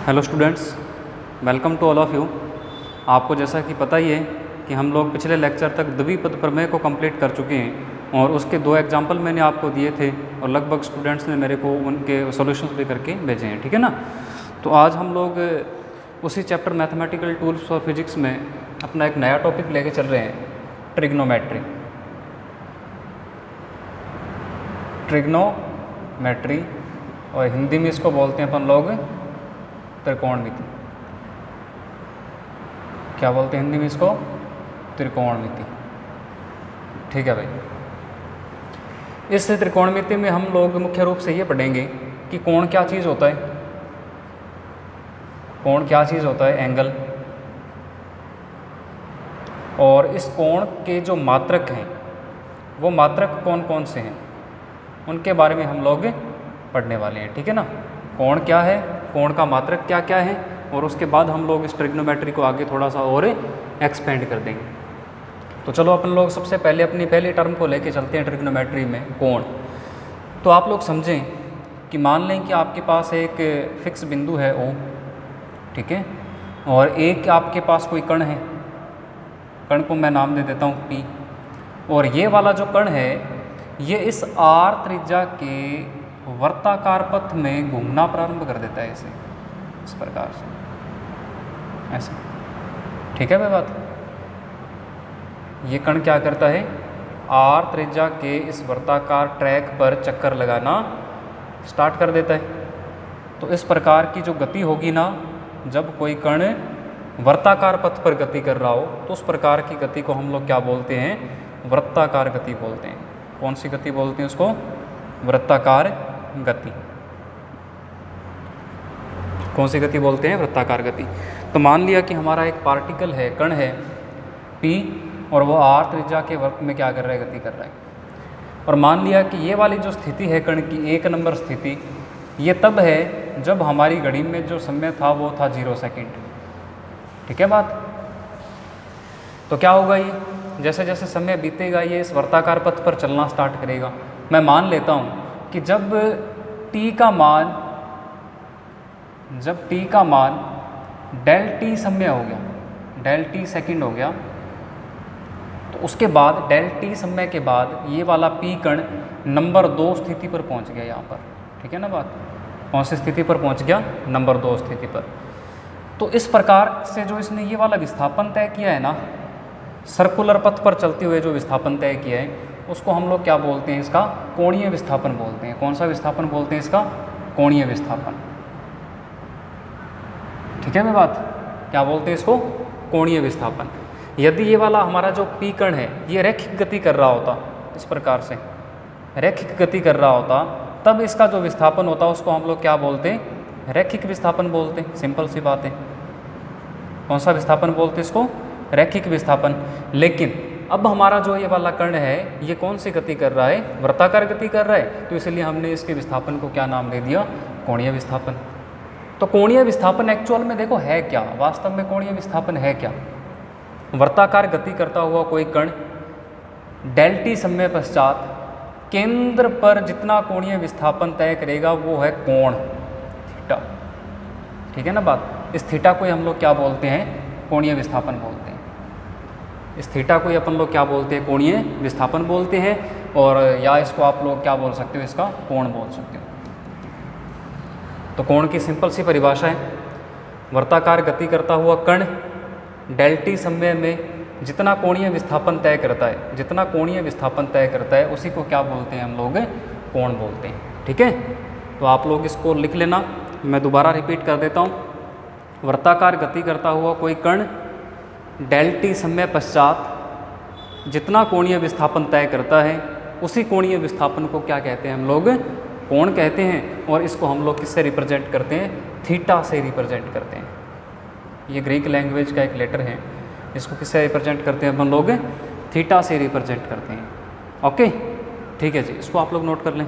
Hello students, welcome to all of you. आपको जैसा कि पता ही है कि हम लोग पिछले लेक्चर तक द्विपद प्रमेय को कंप्लीट कर चुके हैं और उसके 2 एग्जाम्पल मैंने आपको दिए थे और लगभग स्टूडेंट्स ने मेरे को उनके सॉल्यूशंस भी करके भेजे हैं, ठीक है ना। तो आज हम लोग उसी chapter mathematical tools for physics में अपना एक नया टॉपिक लेके चल रहे हैं, ट्रिग्नोमेट्री और हिंदी में इसको बोलते हैं अपन लोग त्रिकोणमिति। क्या बोलते हैं हिंदी में इसको? त्रिकोणमिति। ठीक है भाई। इस त्रिकोणमिति में हम लोग मुख्य रूप से ये पढ़ेंगे कि कोण क्या चीज़ होता है, कोण क्या चीज़ होता है, एंगल, और इस कोण के जो मात्रक हैं वो मात्रक कौन कौन से हैं उनके बारे में हम लोग पढ़ने वाले हैं, ठीक है ना। कोण क्या है, कोण का मात्रक क्या क्या है, और उसके बाद हम लोग इस ट्रिग्नोमेट्री को आगे थोड़ा सा और एक्सपेंड कर देंगे। तो चलो अपन लोग सबसे पहले अपनी पहली टर्म को लेके चलते हैं ट्रिग्नोमेट्री में, कोण। तो आप लोग समझें कि मान लें कि आपके पास एक फिक्स बिंदु है O, ठीक है, और एक आपके पास कोई कण है, कण को मैं नाम दे देता हूँ P, और ये वाला जो कण है ये इस R त्रिज्या के वर्ताकार पथ में घूमना प्रारंभ कर देता है, ऐसे इस प्रकार से, ऐसे, ठीक है भाई बात। ये कण क्या करता है, R त्रिज्या के इस वर्ताकार ट्रैक पर चक्कर लगाना स्टार्ट कर देता है। तो इस प्रकार की जो गति होगी ना, जब कोई कण वर्ताकार पथ पर गति कर रहा हो तो उस प्रकार की गति को हम लोग क्या बोलते हैं, वृत्ताकार गति बोलते हैं। कौन सी गति बोलते हैं उसको? वृत्ताकार गति। कौन सी गति बोलते हैं? वृत्ताकार गति। तो मान लिया कि हमारा एक पार्टिकल है, कण है P, और वो R त्रिज्या के वृत्त में क्या कर रहा है, गति कर रहा है। और मान लिया कि ये वाली जो स्थिति है कण की, 1 नंबर स्थिति, ये तब है जब हमारी घड़ी में जो समय था वो था 0 सेकेंड, ठीक है बात। तो क्या होगा, ये जैसे जैसे समय बीतेगा ये इस वर्ताकार पथ पर चलना स्टार्ट करेगा। मैं मान लेता हूँ कि जब t का मान डेल t समय हो गया, डेल t सेकंड हो गया, तो उसके बाद डेल t समय के बाद ये वाला p कण नंबर 2 स्थिति पर पहुंच गया यहाँ पर, ठीक है ना बात। कौन सी स्थिति पर पहुंच गया? नंबर 2 स्थिति पर। तो इस प्रकार से जो इसने ये वाला विस्थापन तय किया है ना, सर्कुलर पथ पर चलते हुए जो विस्थापन तय किया है, उसको हम लोग क्या बोलते हैं, इसका कोणीय विस्थापन बोलते हैं। कौन सा विस्थापन बोलते हैं? इसका कोणीय विस्थापन, ठीक है मैं बात। क्या बोलते हैं इसको? कोणीय विस्थापन। यदि ये वाला हमारा जो P कण है ये रैखिक गति कर रहा होता, इस प्रकार से रैखिक गति कर रहा होता, तब इसका जो विस्थापन होता उसको हम लोग क्या बोलते हैं? रैखिक विस्थापन बोलते हैं। सिंपल सी बात है। कौन सा विस्थापन बोलते हैं इसको? रैखिक विस्थापन। लेकिन अब हमारा जो ये वाला कण है ये कौन सी गति कर रहा है? वृत्ताकार गति कर रहा है, तो इसलिए हमने इसके विस्थापन को क्या नाम दे दिया? कोणीय विस्थापन। तो कोणीय विस्थापन एक्चुअल में देखो है क्या, वास्तव में कोणीय विस्थापन है क्या? वर्ताकार गति करता हुआ कोई कण डेल t समय पश्चात केंद्र पर जितना कोणीय विस्थापन तय करेगा वो है कोण थीटा, ठीक है ना बात। इस थीटा को हम लोग क्या बोलते हैं? कोणीय विस्थापन बोलते हैं। इस थीटा को अपन लोग क्या बोलते हैं? कोणीय विस्थापन बोलते हैं, और या इसको आप लोग क्या बोल सकते हो? इसका कोण बोल सकते हो। तो कोण की सिंपल सी परिभाषा है, वर्ताकार गति करता हुआ कण डेल t समय में जितना कोणीय विस्थापन तय करता है, जितना कोणीय विस्थापन तय करता है उसी को क्या बोलते हैं हम लोग? कोण बोलते हैं, ठीक है। तो आप लोग इसको लिख लेना, मैं दोबारा रिपीट कर देता हूँ। वर्ताकार गति करता हुआ कोई कण डेल t समय पश्चात जितना कोणीय विस्थापन तय करता है उसी कोणीय विस्थापन को क्या कहते हैं हम लोग? कोण कहते हैं। और इसको हम लोग किससे रिप्रेजेंट करते हैं? थीटा से रिप्रेजेंट करते हैं। ये ग्रीक लैंग्वेज का एक लेटर है, इसको किससे रिप्रेजेंट करते हैं हम लोग? थीटा से रिप्रेजेंट करते हैं। ओके, ठीक है जी, इसको आप लोग नोट कर लें।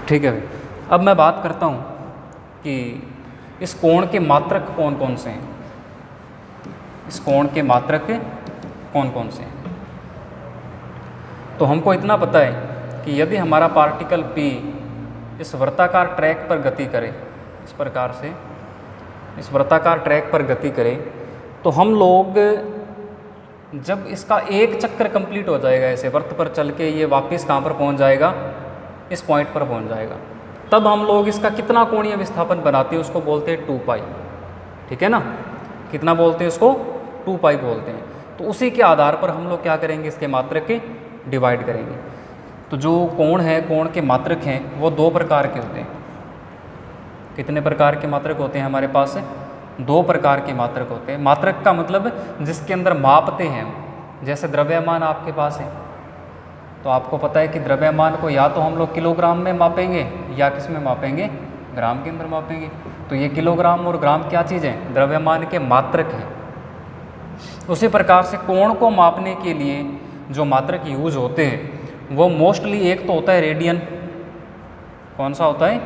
ठीक है भाई। अब मैं बात करता हूँ कि इस कोण के मात्रक कौन कौन से हैं। इस कोण के मात्रक कौन कौन से हैं? तो हमको इतना पता है कि यदि हमारा पार्टिकल P इस वर्ताकार ट्रैक पर गति करे, इस प्रकार से इस वर्ताकार ट्रैक पर गति करे, तो हम लोग जब इसका एक चक्कर कंप्लीट हो जाएगा, ऐसे वर्त पर चल के ये वापस कहाँ पर पहुँच जाएगा, इस पॉइंट पर पहुँच जाएगा, तब हम लोग इसका कितना कोणीय विस्थापन बनाते हैं उसको बोलते हैं 2 पाई। ठीक है ना, कितना बोलते हैं उसको, 2 पाई बोलते हैं। तो उसी के आधार पर हम लोग क्या करेंगे, इसके मात्रक के डिवाइड करेंगे। तो जो कोण है, कोण के मात्रक हैं वो 2 प्रकार के होते हैं। कितने प्रकार के मात्रक होते हैं हमारे पास, 2 प्रकार के मात्रक होते हैं। मात्रक का मतलब जिसके अंदर मापते हैं, जैसे द्रव्यमान आपके पास है तो आपको पता है कि द्रव्यमान को या तो हम लोग किलोग्राम में मापेंगे या किस में मापेंगे, ग्राम के अंदर मापेंगे। तो ये किलोग्राम और ग्राम क्या चीज़ है, द्रव्यमान के मात्रक हैं। उसी प्रकार से कोण को मापने के लिए जो मात्रक यूज होते हैं वो मोस्टली एक तो होता है रेडियन, कौन सा होता है,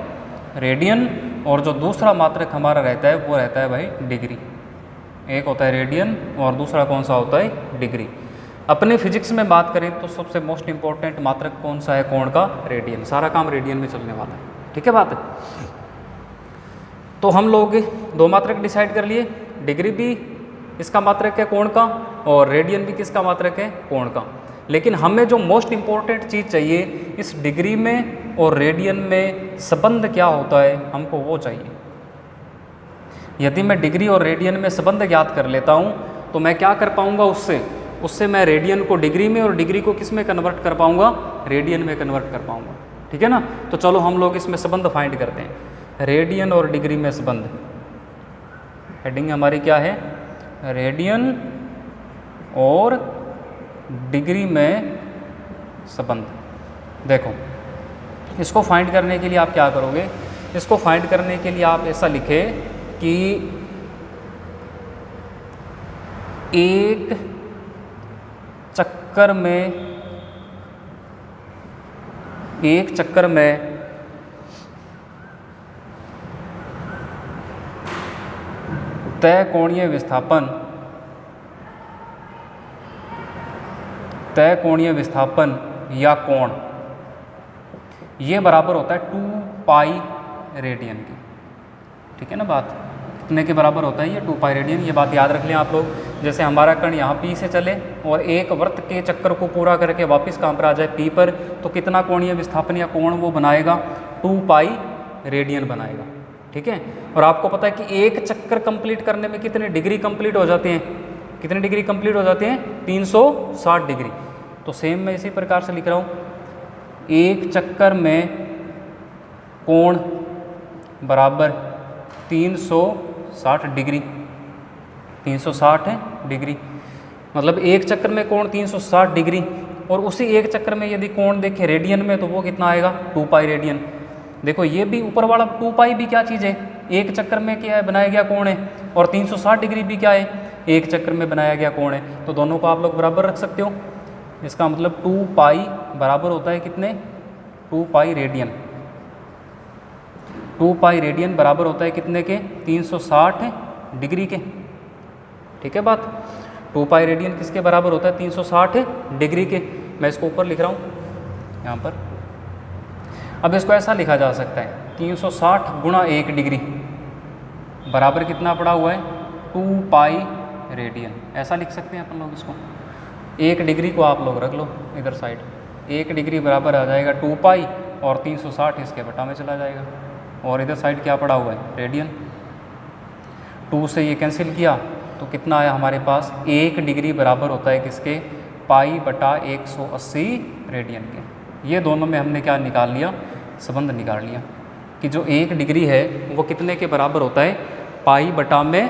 रेडियन, और जो दूसरा मात्रक हमारा रहता है वो रहता है भाई डिग्री। एक होता है रेडियन और दूसरा कौन सा होता है, डिग्री। अपने फिजिक्स में बात करें तो सबसे मोस्ट इंपॉर्टेंट मात्रक कौन सा है, कोण का, रेडियन। सारा काम रेडियन में चलने वाला है। ठीक है बात। तो हम लोग 2 मात्रक डिसाइड कर लिए, डिग्री भी इसका मात्रक है कोण का और रेडियन भी किसका मात्रक है, कोण का। लेकिन हमें जो मोस्ट इंपॉर्टेंट चीज़ चाहिए, इस डिग्री में और रेडियन में संबंध क्या होता है, हमको वो चाहिए। यदि मैं डिग्री और रेडियन में संबंध ज्ञात कर लेता हूँ तो मैं क्या कर पाऊँगा, उससे मैं रेडियन को डिग्री में और डिग्री को किस में कन्वर्ट कर पाऊँगा, रेडियन में कन्वर्ट कर पाऊँगा। ठीक है ना। तो चलो हम लोग इसमें संबंध फाइंड करते हैं, रेडियन और डिग्री में संबंध। हेडिंग हमारी क्या है, रेडियन और डिग्री में संबंध। देखो इसको फाइंड करने के लिए आप क्या करोगे, इसको फाइंड करने के लिए आप ऐसा लिखें कि एक चक्कर में तय कोणीय विस्थापन या कोण ये बराबर होता है 2 पाई रेडियन की। ठीक है ना बात, कितने के बराबर होता है ये, 2 पाई रेडियन। ये बात याद रख लें आप लोग। जैसे हमारा कण यहाँ P से चले और एक वृत्त के चक्कर को पूरा करके वापस कहाँ पर आ जाए, P पर, तो कितना कोणीय विस्थापन या कोण वो बनाएगा, 2 पाई रेडियन बनाएगा। ठीक है। और आपको पता है कि एक चक्कर कंप्लीट करने में कितने डिग्री कंप्लीट हो जाते हैं, कितने डिग्री कंप्लीट हो जाते हैं, 360 डिग्री। तो सेम मैं इसी प्रकार से लिख रहा हूँ, एक चक्कर में कोण बराबर 360 डिग्री, 360 डिग्री, मतलब एक चक्कर में कोण 360 डिग्री। और उसी एक चक्कर में यदि कोण देखें रेडियन में तो वो कितना आएगा, 2 पाई रेडियन। देखो ये भी ऊपर वाला 2 पाई भी क्या चीज़ है, एक चक्कर में क्या है, बनाया गया कोण है, और 360 डिग्री भी क्या है, एक चक्कर में बनाया गया कोण है। तो दोनों को आप लोग बराबर रख सकते हो। इसका मतलब 2 पाई बराबर होता है कितने, 2 पाई रेडियन। 2 पाई रेडियन बराबर होता है कितने के, 360 डिग्री के। ठीक है बात। 2 पाई रेडियन किसके बराबर होता है, 360 डिग्री के। मैं इसको ऊपर लिख रहा हूँ यहाँ पर। अब इसको ऐसा लिखा जा सकता है, 360 गुणा 1 डिग्री बराबर कितना पड़ा हुआ है, 2 पाई रेडियन। ऐसा लिख सकते हैं अपन लोग इसको। 1 डिग्री को आप लोग रख लो इधर साइड, 1 डिग्री बराबर आ जाएगा 2 पाई और 360 इसके बटा में चला जाएगा। और इधर साइड क्या पड़ा हुआ है, रेडियन। 2 से ये कैंसिल किया तो कितना आया हमारे पास, 1 डिग्री बराबर होता है किसके, पाई बटा 180 रेडियन के। ये दोनों में हमने क्या निकाल लिया, संबंध निकाल लिया कि जो 1 डिग्री है वो कितने के बराबर होता है, पाई बटा में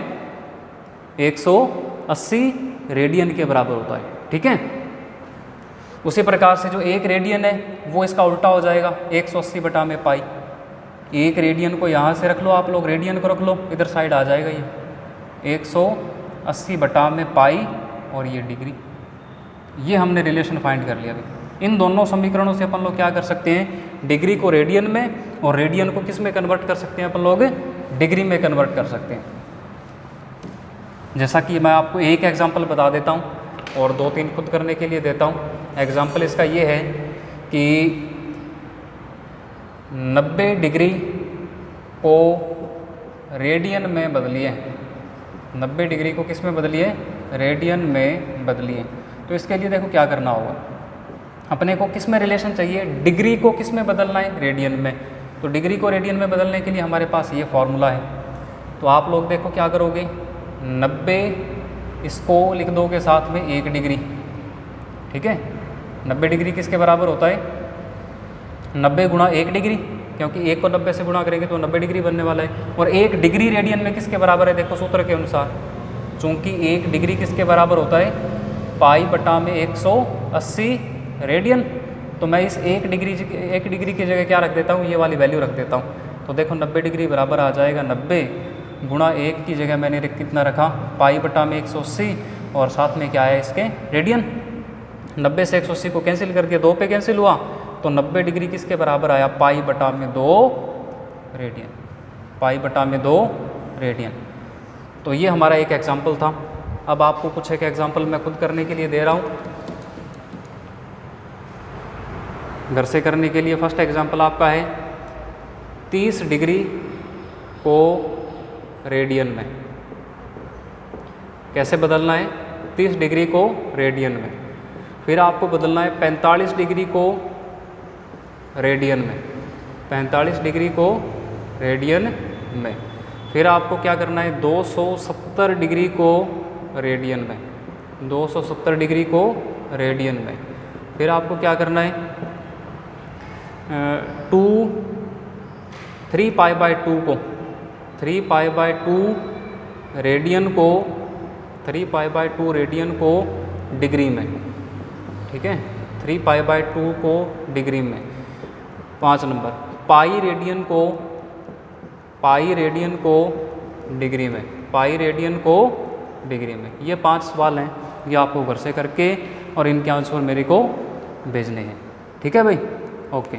180 रेडियन के बराबर होता है। ठीक है। उसी प्रकार से जो 1 रेडियन है वो इसका उल्टा हो जाएगा, 180 बटा में पाई। 1 रेडियन को यहाँ से रख लो आप लोग, रेडियन को रख लो, इधर साइड आ जाएगा ये 180 बटा में पाई और ये डिग्री। ये हमने रिलेशन फाइंड कर लिया अभी। इन दोनों समीकरणों से अपन लोग क्या कर सकते हैं, डिग्री को रेडियन में और रेडियन को किस में कन्वर्ट कर सकते हैं अपन लोग, डिग्री में कन्वर्ट कर सकते हैं। जैसा कि मैं आपको एक एग्जांपल बता देता हूँ। और 2-3 खुद करने के लिए देता हूँ। एग्जाम्पल इसका ये है कि 90 डिग्री को रेडियन में बदलिए। 90 डिग्री को किस में बदलिए? रेडियन में बदलिए। तो इसके लिए देखो क्या करना होगा, अपने को किस में रिलेशन चाहिए? डिग्री को किस में बदलना है? रेडियन में। तो डिग्री को रेडियन में बदलने के लिए हमारे पास ये फॉर्मूला है। तो आप लोग देखो क्या करोगे, 90 इसको लिख दोगे साथ में 1 डिग्री, ठीक है। 90 डिग्री किसके बराबर होता है? 90 गुणा 1 डिग्री, क्योंकि 1 को 90 से गुणा करेंगे तो 90 डिग्री बनने वाला है। और 1 डिग्री रेडियन में किसके बराबर है? देखो सूत्र के अनुसार, चूँकि 1 डिग्री किसके बराबर होता है? पाई बटा में 180 रेडियन। तो मैं इस 1 डिग्री की जगह क्या रख देता हूँ? ये वाली वैल्यू रख देता हूँ। तो देखो 90 डिग्री बराबर आ जाएगा 90 गुणा 1 की जगह मैंने कितना रखा? पाई बटा में 180 और साथ में क्या है इसके? रेडियन। 90 से 180 को कैंसिल कर दिया, 2 पे कैंसिल हुआ, तो 90 डिग्री किसके बराबर आया? पाई बटा में 2 रेडियन। पाई बटा में 2 रेडियन। तो ये हमारा एक एग्जाम्पल था। अब आपको कुछ एक एग्जाम्पल मैं खुद करने के लिए दे रहा हूँ, घर से करने के लिए। फर्स्ट एग्जाम्पल आपका है 30 डिग्री को रेडियन में। कैसे बदलना है? 30 डिग्री को रेडियन में। फिर आपको बदलना है 45 डिग्री को रेडियन में। 45 डिग्री को रेडियन में। फिर आपको क्या करना है? 270 डिग्री को रेडियन में। 270 डिग्री को रेडियन में। फिर आपको क्या करना है? 3 पाई बाय 2 को 3 पाई बाय 2 रेडियन को 3 पाई बाय 2 रेडियन को डिग्री में, ठीक है। 3 पाई बाय 2 को डिग्री में। 5 नंबर पाई रेडियन को डिग्री में। पाई रेडियन को डिग्री में। ये 5 सवाल हैं, ये आपको घर से करके और इनके आंसर मेरे को भेजने हैं, ठीक है भाई। ओके।